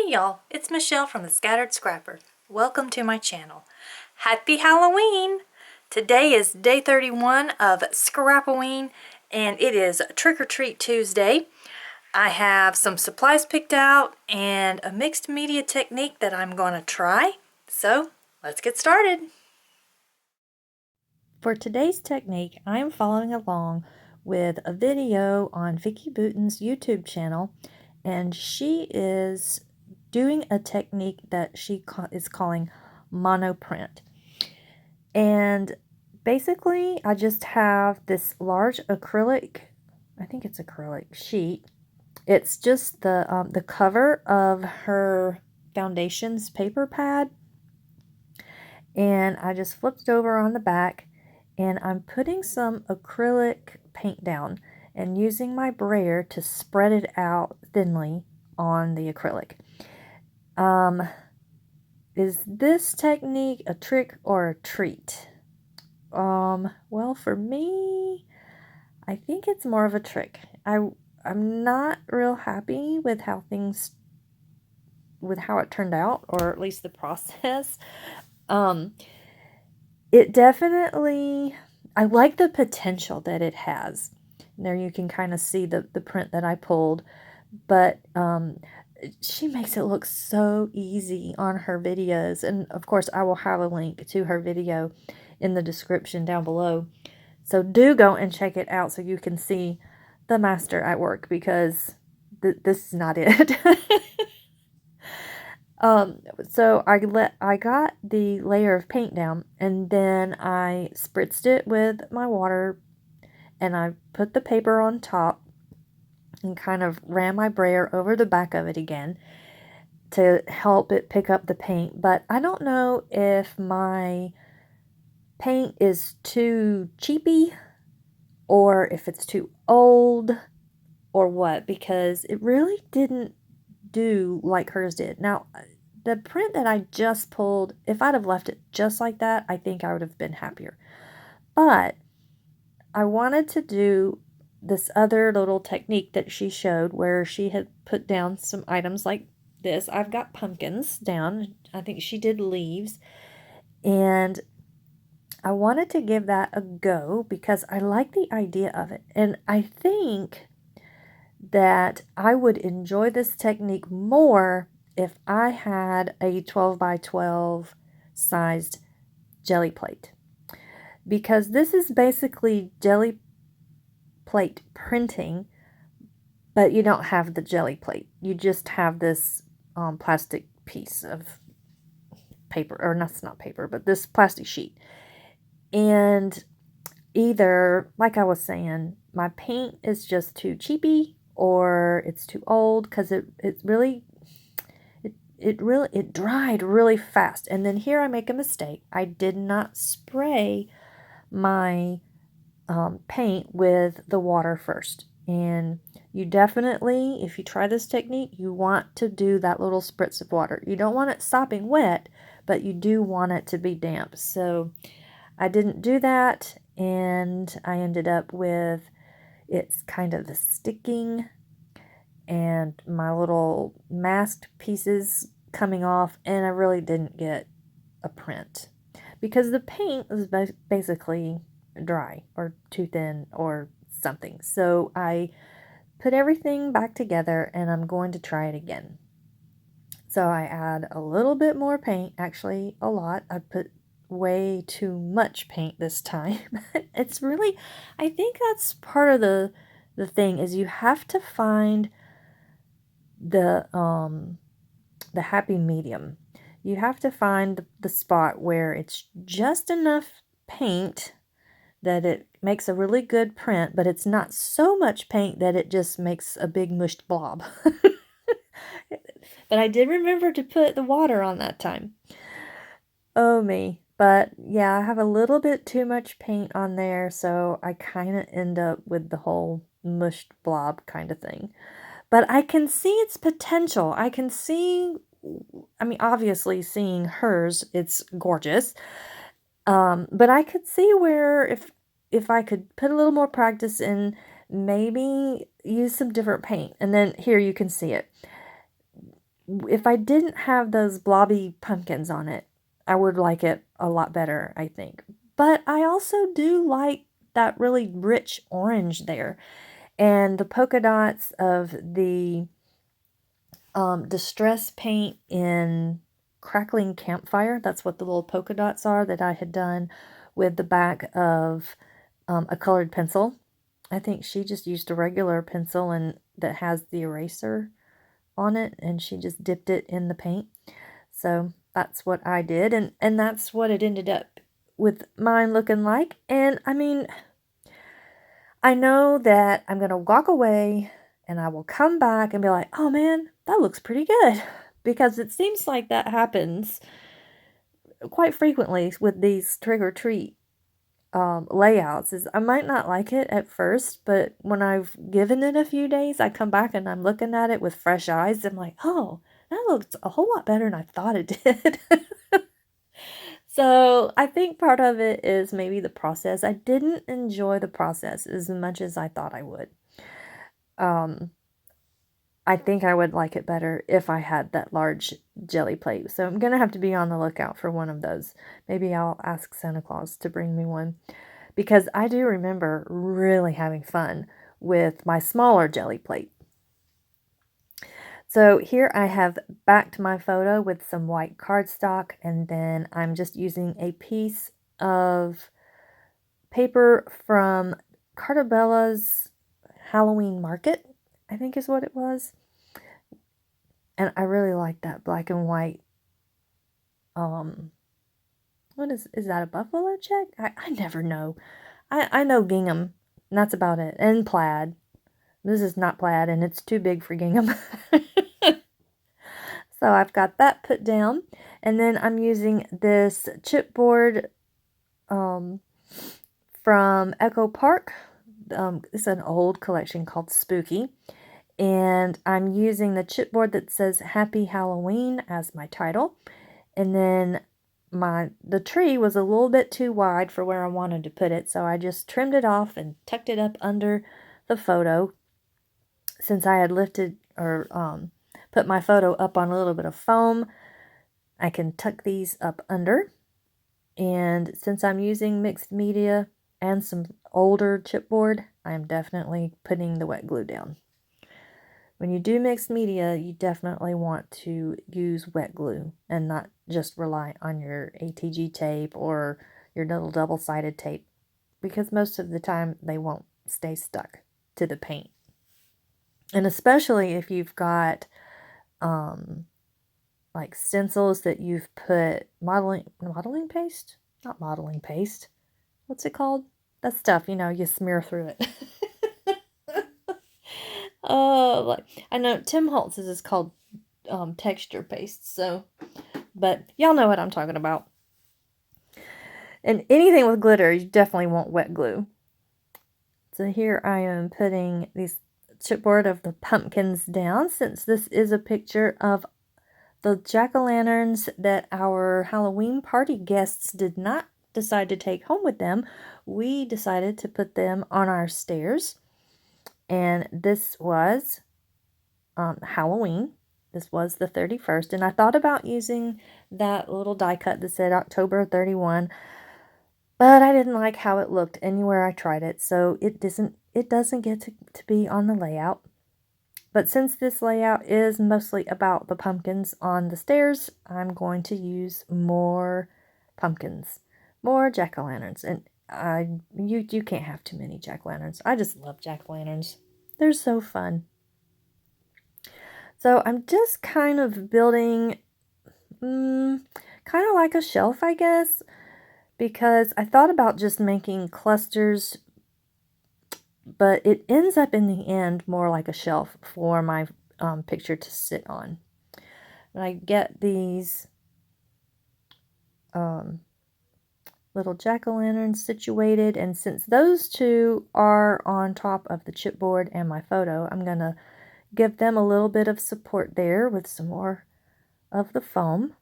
Hey y'all, it's Michelle from the Scattered Scrapper. Welcome to my channel. Happy Halloween! Today is day 31 of Scrap-O-Ween and it is Trick or Treat Tuesday. I have some supplies picked out and a mixed media technique that I'm going to try. So let's get started. For today's technique, I'm following along with a video on Vicki Boutin's YouTube channel, and she is doing a technique that she is calling monoprint. And basically, I just have this large acrylic, I think it's acrylic sheet. It's just the cover of her foundation's paper pad, and I just flipped it over on the back, and I'm putting some acrylic paint down and using my brayer to spread it out thinly on the acrylic. Is this technique a trick or a treat? Well, for me, I think it's more of a trick. I'm not real happy with how it turned out, or at least the process. It definitely, I like the potential that it has. There you can kind of see the print that I pulled, but she makes it look so easy on her videos. And of course, I will have a link to her video in the description down below. So do go and check it out so you can see the master at work, because this is not it. So I got the layer of paint down, and then I spritzed it with my water, and I put the paper on top and kind of ran my brayer over the back of it again to help it pick up the paint. But I don't know if my paint is too cheapy or if it's too old or what, because it really didn't do like hers did. Now, the print that I just pulled, if I'd have left it just like that, I think I would have been happier. But I wanted to do this other little technique that she showed, where she had put down some items like this. I've got pumpkins down. I think she did leaves. And I wanted to give that a go because I like the idea of it. And I think that I would enjoy this technique more if I had a 12 by 12 sized jelly plate, because this is basically jelly plate printing, but you don't have the jelly plate. You just have this plastic piece of paper, or that's not paper, but this plastic sheet. And either, like I was saying, my paint is just too cheapy, or it's too old, because it dried really fast. And then here I make a mistake. I did not spray my paint with the water first. And you definitely, if you try this technique, you want to do that little spritz of water. You don't want it sopping wet, but you do want it to be damp. So I didn't do that, and I ended up with it's kind of sticking and my little masked pieces coming off, and I really didn't get a print because the paint was basically dry or too thin or something. So I put everything back together, and I'm going to try it again. So I add a little bit more paint, actually a lot. I put way too much paint this time. It's really, I think that's part of the thing, is you have to find the happy medium. You have to find the spot where it's just enough paint that it makes a really good print, but it's not so much paint that it just makes a big mushed blob. But I did remember to put the water on that time. Oh me. But yeah, I have a little bit too much paint on there, so I kind of end up with the whole mushed blob kind of thing. But I can see its potential. I can see, I mean, obviously seeing hers, it's gorgeous. But I could see where if I could put a little more practice in, maybe use some different paint. And then here you can see it. if I didn't have those blobby pumpkins on it, I would like it a lot better, I think. But I also do like that really rich orange there. And the polka dots of the distress paint in Crackling Campfire, that's what the little polka dots are that I had done with the back of a colored pencil. I think she just used a regular pencil and that has the eraser on it, and she just dipped it in the paint. So that's what I did, and that's what it ended up with mine looking like. And I mean, I know that I'm going to walk away and I will come back and be like, oh man, that looks pretty good. Because it seems like that happens quite frequently with these trick or treat layouts. Is I might not like it at first, but when I've given it a few days, I come back and I'm looking at it with fresh eyes. I'm like, oh, that looks a whole lot better than I thought it did. So I think part of it is maybe the process. I didn't enjoy the process as much as I thought I would. Um, I think I would like it better if I had that large jelly plate. So I'm going to have to be on the lookout for one of those. Maybe I'll ask Santa Claus to bring me one. Because I do remember really having fun with my smaller jelly plate. So here I have backed my photo with some white cardstock, and then I'm just using a piece of paper from Cartabella's Halloween Market, I think is what it was. And I really like that black and white. What is that, a buffalo check? I never know. I know gingham, and that's about it. And plaid. This is not plaid, and it's too big for gingham. So I've got that put down, and then I'm using this chipboard from Echo Park. It's an old collection called Spooky, and I'm using the chipboard that says Happy Halloween as my title, and then the tree was a little bit too wide for where I wanted to put it, so I just trimmed it off and tucked it up under the photo. Since I had lifted or put my photo up on a little bit of foam, I can tuck these up under. And since I'm using mixed media and some older chipboard, I'm definitely putting the wet glue down. When you do mixed media, you definitely want to use wet glue and not just rely on your ATG tape or your little double-sided tape, because most of the time they won't stay stuck to the paint. And especially if you've got like stencils that you've put modeling paste? Not modeling paste. What's it called? That stuff, you smear through it. Like I know Tim Holtz's is called texture paste, but y'all know what I'm talking about. And anything with glitter, you definitely want wet glue. So here I am putting these chipboard of the pumpkins down, since this is a picture of the jack-o'-lanterns that our Halloween party guests did not decide to take home with them. We decided to put them on our stairs, and this was Halloween. This was the 31st, and I thought about using that little die cut that said October 31, but I didn't like how it looked anywhere I tried it, so it doesn't get to be on the layout. But since this layout is mostly about the pumpkins on the stairs, I'm going to use more pumpkins, more jack-o'-lanterns. And you can't have too many jack-o'-lanterns. I just love jack-o'-lanterns. They're so fun. So I'm just kind of building, kind of like a shelf, I guess, because I thought about just making clusters, but it ends up in the end more like a shelf for my picture to sit on. And I get these little jack-o'-lanterns situated, and since those two are on top of the chipboard and my photo, I'm going to give them a little bit of support there with some more of the foam.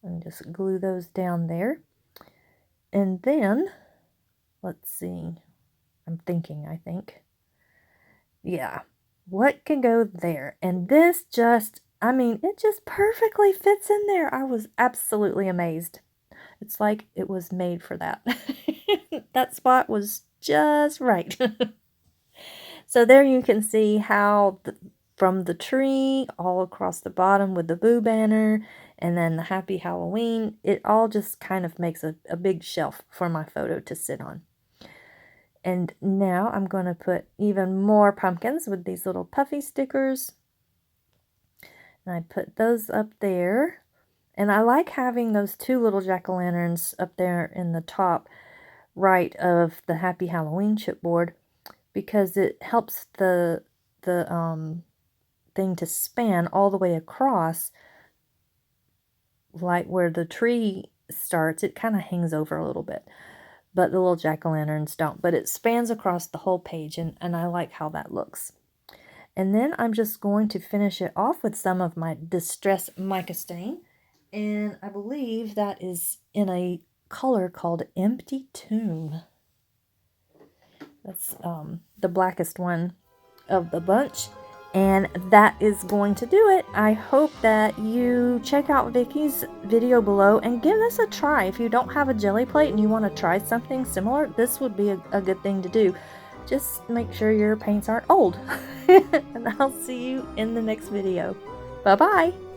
And just glue those down there. And then, let's see, I think. Yeah, what can go there? And this just I mean, it just perfectly fits in there. I was absolutely amazed. It's like it was made for that. That spot was just right. So there you can see how from the tree all across the bottom with the Boo banner and then the Happy Halloween, it all just kind of makes a big shelf for my photo to sit on. And now I'm going to put even more pumpkins with these little puffy stickers. And I put those up there. And I like having those two little jack-o'-lanterns up there in the top right of the Happy Halloween chipboard because it helps the thing to span all the way across, like where the tree starts. It kind of hangs over a little bit, but the little jack-o'-lanterns don't. But it spans across the whole page, and I like how that looks. And then I'm just going to finish it off with some of my Distress Mica Stain. And I believe that is in a color called Empty Tomb. That's the blackest one of the bunch. And that is going to do it. I hope that you check out Vicki's video below and give this a try. If you don't have a jelly plate and you want to try something similar, this would be a good thing to do. Just make sure your paints aren't old. And I'll see you in the next video. Bye-bye.